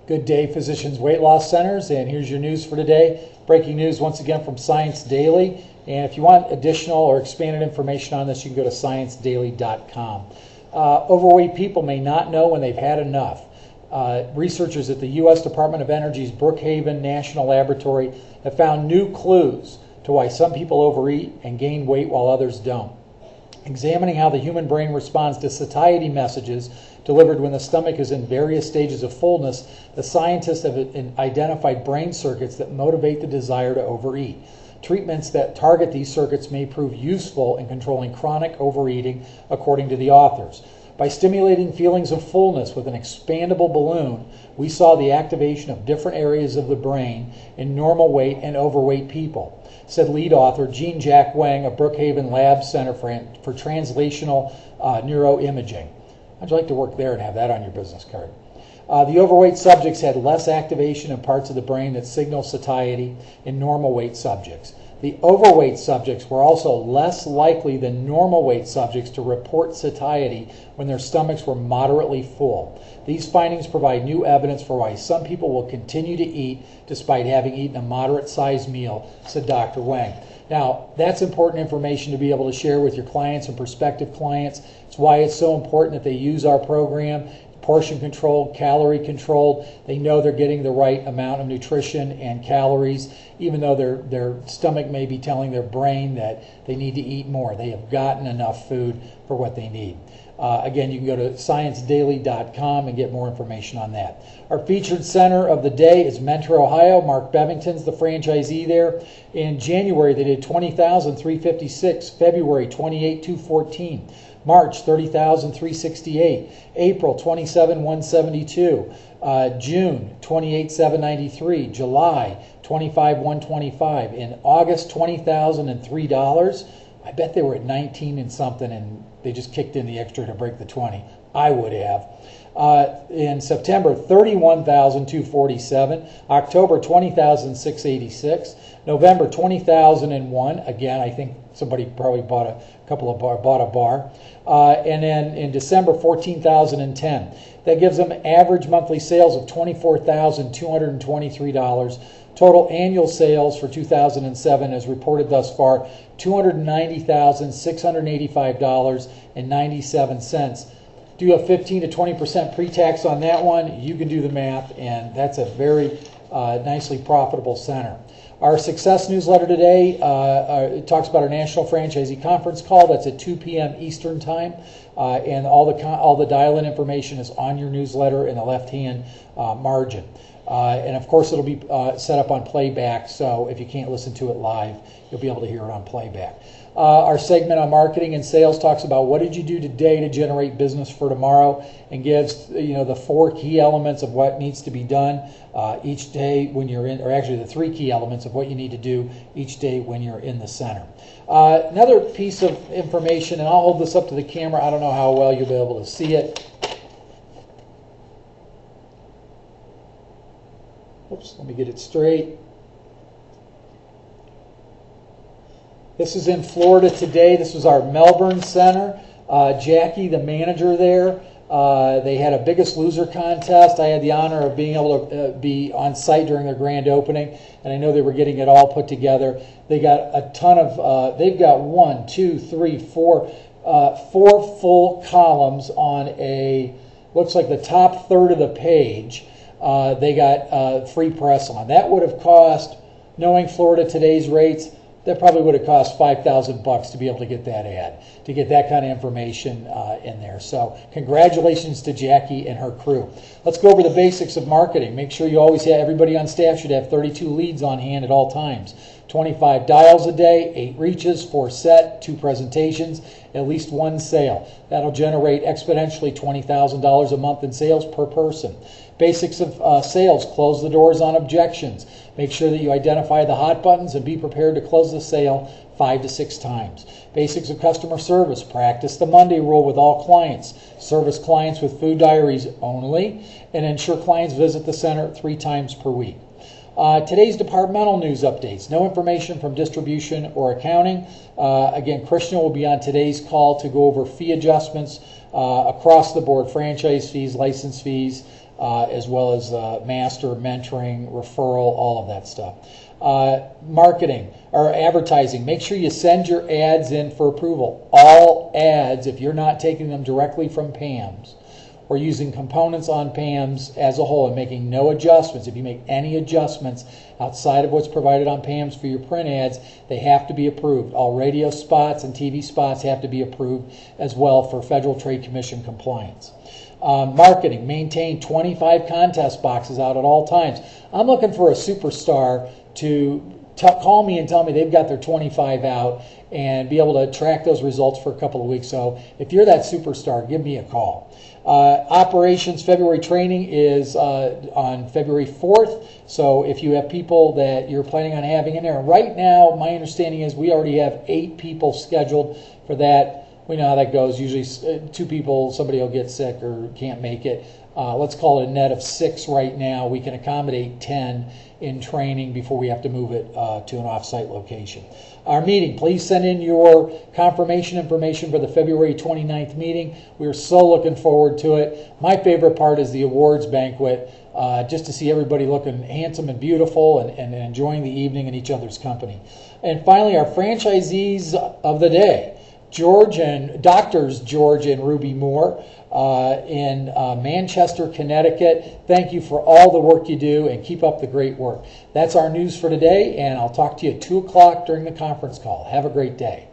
Good day, Physicians Weight Loss Centers, and here's your news for today. Breaking news once again from Science Daily, and if you want additional or expanded information on this, you can go to sciencedaily.com. Overweight people may not know when they've had enough. Researchers at the U.S. Department of Energy's Brookhaven National Laboratory have found new clues to why some people overeat and gain weight while others don't. Examining how the human brain responds to satiety messages delivered when the stomach is in various stages of fullness, the scientists have identified brain circuits that motivate the desire to overeat. Treatments that target these circuits may prove useful in controlling chronic overeating, according to the authors. By stimulating feelings of fullness with an expandable balloon, we saw the activation of different areas of the brain in normal weight and overweight people, said lead author Jean-Jacques Wang of Brookhaven Lab Center for Translational Neuroimaging. How'd you like to work there and have that on your business card? The overweight subjects had less activation in parts of the brain that signal satiety in normal weight subjects. The overweight subjects were also less likely than normal weight subjects to report satiety when their stomachs were moderately full. These findings provide new evidence for why some people will continue to eat despite having eaten a moderate-sized meal, said Dr. Wang. Now, that's important information to be able to share with your clients and prospective clients. It's why it's so important that they use our program. Portion controlled, calorie controlled. They know they're getting the right amount of nutrition and calories, even though their stomach may be telling their brain that they need to eat more. They have gotten enough food for what they need. Again, you can go to sciencedaily.com and get more information on that. Our featured center of the day is Mentor, Ohio. Mark Bevington's the franchisee there. In January, they did 20,356. February, 28,214. March, 30,368. April, 27,172. June, 28,793. July, 25,125. In August, $20,003. I bet they were at 19 and something, and they just kicked in the extra to break the 20. I would have. In September, 31,247. October, 20,686. November, 20,001. Again, I think somebody probably bought a bar. And then in December, 14,010. That gives them average monthly sales of $24,223. Total annual sales for 2007, as reported thus far, $290,685.97. Do you have 15 to 20% pre-tax on that one? You can do the math, and that's a very nicely profitable center. Our success newsletter today it talks about our National Franchisee Conference call. That's at 2 p.m. Eastern Time, and all the dial-in information is on your newsletter in the left-hand margin. And of course, it'll be set up on playback, so if you can't listen to it live, you'll be able to hear it on playback. Our segment on marketing and sales talks about what did you do today to generate business for tomorrow, and gives the 4 key elements of what needs to be done each day when you're in, or actually the 3 key elements of what you need to do each day when you're in the center. Another piece of information, and I'll hold this up to the camera. I don't know how well you'll be able to see it. Oops, let me get it straight. This is in Florida today. This was our Melbourne center. Jackie, the manager there, they had a Biggest Loser contest. I had the honor of being able to be on site during their grand opening, and I know they were getting it all put together. They got a ton of, they've got 4 full columns on looks like the top third of the page. They got free press on. That would have cost, knowing Florida today's rates, that probably would have cost $5,000 to be able to get that ad, to get that kind of information in there. So congratulations to Jackie and her crew. Let's go over the basics of marketing. Make sure you always have, everybody on staff should have 32 leads on hand at all times. 25 dials a day, 8 reaches, 4 set, 2 presentations, at least 1 sale. That'll generate exponentially $20,000 a month in sales per person. Basics of sales: close the doors on objections. Make sure that you identify the hot buttons and be prepared to close the sale 5 to 6 times. Basics of customer service: practice the Monday rule with all clients. Service clients with food diaries only, and ensure clients visit the center 3 times per week. Today's departmental news updates. No information from distribution or accounting. Again, Christian will be on today's call to go over fee adjustments across the board: franchise fees, license fees, as well as master, mentoring, referral, all of that stuff. Marketing or advertising, make sure you send your ads in for approval. All ads, if you're not taking them directly from PAMS or using components on PAMS as a whole and making no adjustments, if you make any adjustments outside of what's provided on PAMS for your print ads, they have to be approved. All radio spots and TV spots have to be approved as well for Federal Trade Commission compliance. Marketing, maintain 25 contest boxes out at all times. I'm looking for a superstar to call me and tell me they've got their 25 out and be able to track those results for a couple of weeks. So if you're that superstar, give me a call. Operations February training is on February 4th. So if you have people that you're planning on having in there, right now my understanding is we already have 8 people scheduled for that. We know how that goes. Usually 2 people, somebody will get sick or can't make it. Let's call it a net of 6 right now. We can accommodate 10 in training before we have to move it to an off-site location. Our meeting, please send in your confirmation information for the February 29th meeting. We're so looking forward to it. My favorite part is the awards banquet, just to see everybody looking handsome and beautiful and enjoying the evening in each other's company. And finally, our franchisees of the day. Doctors George and Ruby Moore in Manchester, Connecticut. Thank you for all the work you do and keep up the great work. That's our news for today, and I'll talk to you at 2 o'clock during the conference call. Have a great day.